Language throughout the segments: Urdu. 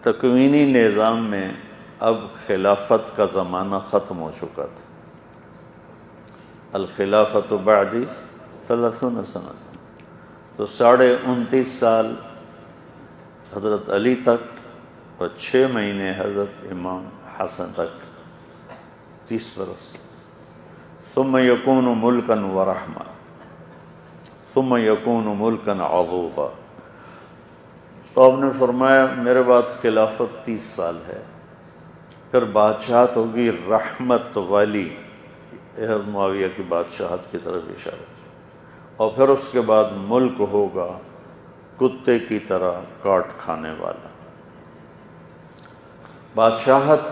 تکوینی نظام میں اب خلافت کا زمانہ ختم ہو چکا تھا. الخلافت بعدی 30 سنہ، تو 29.5 سال حضرت علی تک اور 6 مہینے حضرت امام حسن تک، 30 برس. ثم یکون ملکا ورحمہ، ثم یکون ملکا عضوضا. تو آپ نے فرمایا میرے بعد خلافت 30 سال ہے، پھر بادشاہت ہوگی رحمت والی، حضرت معاویہ کی بادشاہت کی طرف اشارہ، اور پھر اس کے بعد ملک ہوگا کتے کی طرح کاٹ کھانے والا. بادشاہت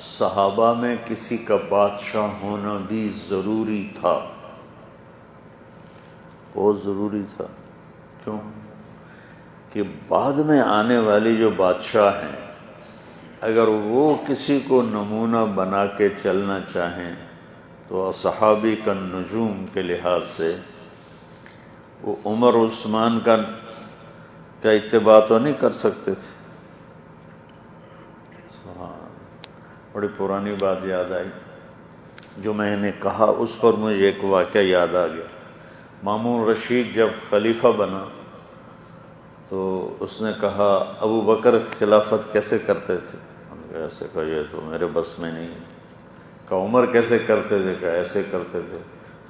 صحابہ میں کسی کا بادشاہ ہونا بھی ضروری تھا، بہت ضروری تھا. کیوں؟ کہ بعد میں آنے والے جو بادشاہ ہیں اگر وہ کسی کو نمونہ بنا کے چلنا چاہیں تو صحابی کا نجوم کے لحاظ سے وہ عمر عثمان کا اتباع تو نہیں کر سکتے تھے. بڑی پرانی بات یاد آئی جو میں نے کہا، اس پر مجھے ایک واقعہ یاد آ گیا. مامون رشید جب خلیفہ بنا تو اس نے کہا ابو بکر خلافت کیسے کرتے تھے؟ ایسے کہا یہ تو میرے بس میں نہیں. کہا عمر کیسے کرتے تھے؟ کہا ایسے کرتے تھے.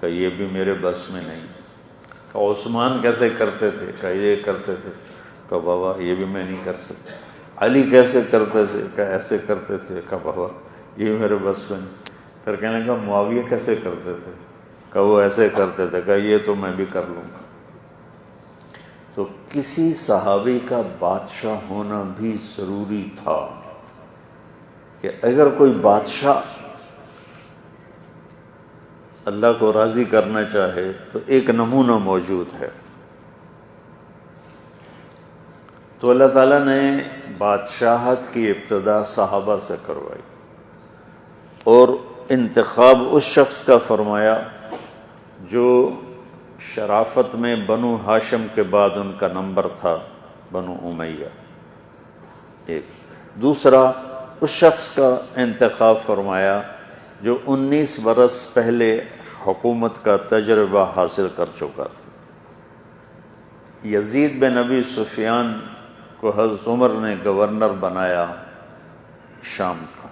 کہا یہ بھی میرے بس میں نہیں. کہا عثمان کیسے کرتے تھے؟ کہا یہ کرتے تھے. کہا بابا یہ بھی میں نہیں کر سکتا. علی کیسے کرتے تھے؟ کہا ایسے کرتے تھے. کہا بابا یہ بھی میرے بس میں نہیں. پھر کہنے لگا معاویہ کیسے کرتے تھے؟ کہا وہ ایسے کرتے تھے. کہا یہ تو میں بھی کر لوں گا. تو کسی صحابی کا بادشاہ ہونا بھی ضروری تھا کہ اگر کوئی بادشاہ اللہ کو راضی کرنا چاہے تو ایک نمونہ موجود ہے. تو اللہ تعالیٰ نے بادشاہت کی ابتدا صحابہ سے کروائی اور انتخاب اس شخص کا فرمایا جو شرافت میں بنو ہاشم کے بعد ان کا نمبر تھا، بنو امیہ. ایک دوسرا اس شخص کا انتخاب فرمایا جو 19 برس پہلے حکومت کا تجربہ حاصل کر چکا تھا. یزید بن ابی سفیان کو حضرت عمر نے گورنر بنایا شام کا،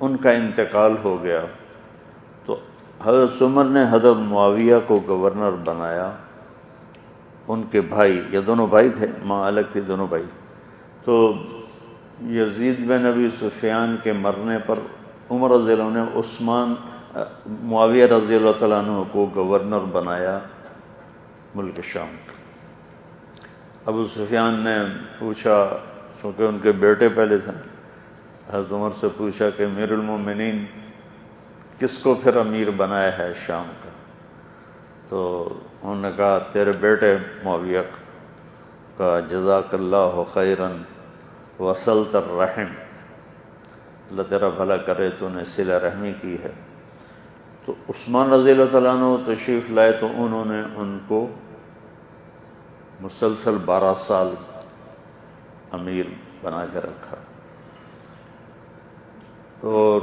ان کا انتقال ہو گیا تو حضرت عمر نے حضرت معاویہ کو گورنر بنایا. ان کے بھائی، یہ دونوں بھائی تھے، ماں الگ تھی، دونوں بھائی. تو یزید بن ابی سفیان کے مرنے پر عمر رضی اللہ عنہ نے معاویہ رضی اللہ تعالیٰ عنہ کو گورنر بنایا ملک شام کا. ابو سفیان نے پوچھا، چونکہ ان کے بیٹے پہلے تھے، حضرت عمر سے پوچھا کہ امیر المومنین کس کو پھر امیر بنایا ہے شام کا؟ تو انہوں نے کہا تیرے بیٹے معاویہ کا. جزاک اللہ خیراً وصلت الرحم، اللہ تیرا بھلا کرے، تو نے صلہ رحمی کی ہے. تو عثمان رضی اللہ تعالیٰ عنہ تشریف لائے تو انہوں نے ان کو مسلسل 12 سال امیر بنا کے رکھا. اور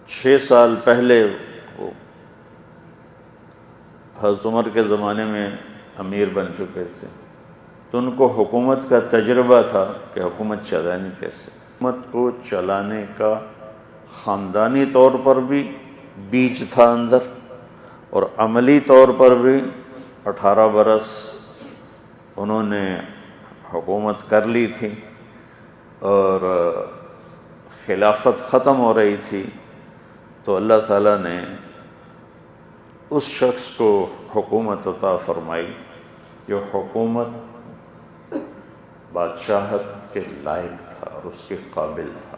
6 سال پہلے وہ حضرت عمر کے زمانے میں امیر بن چکے تھے تو ان کو حکومت کا تجربہ تھا کہ حکومت چلانی کیسے. حکومت کو چلانے کا خاندانی طور پر بھی بیج تھا اندر، اور عملی طور پر بھی 18 برس انہوں نے حکومت کر لی تھی اور خلافت ختم ہو رہی تھی. تو اللہ تعالیٰ نے اس شخص کو حکومت عطا فرمائی جو حکومت بادشاہت کے لائق تھا اور اس کے قابل تھا.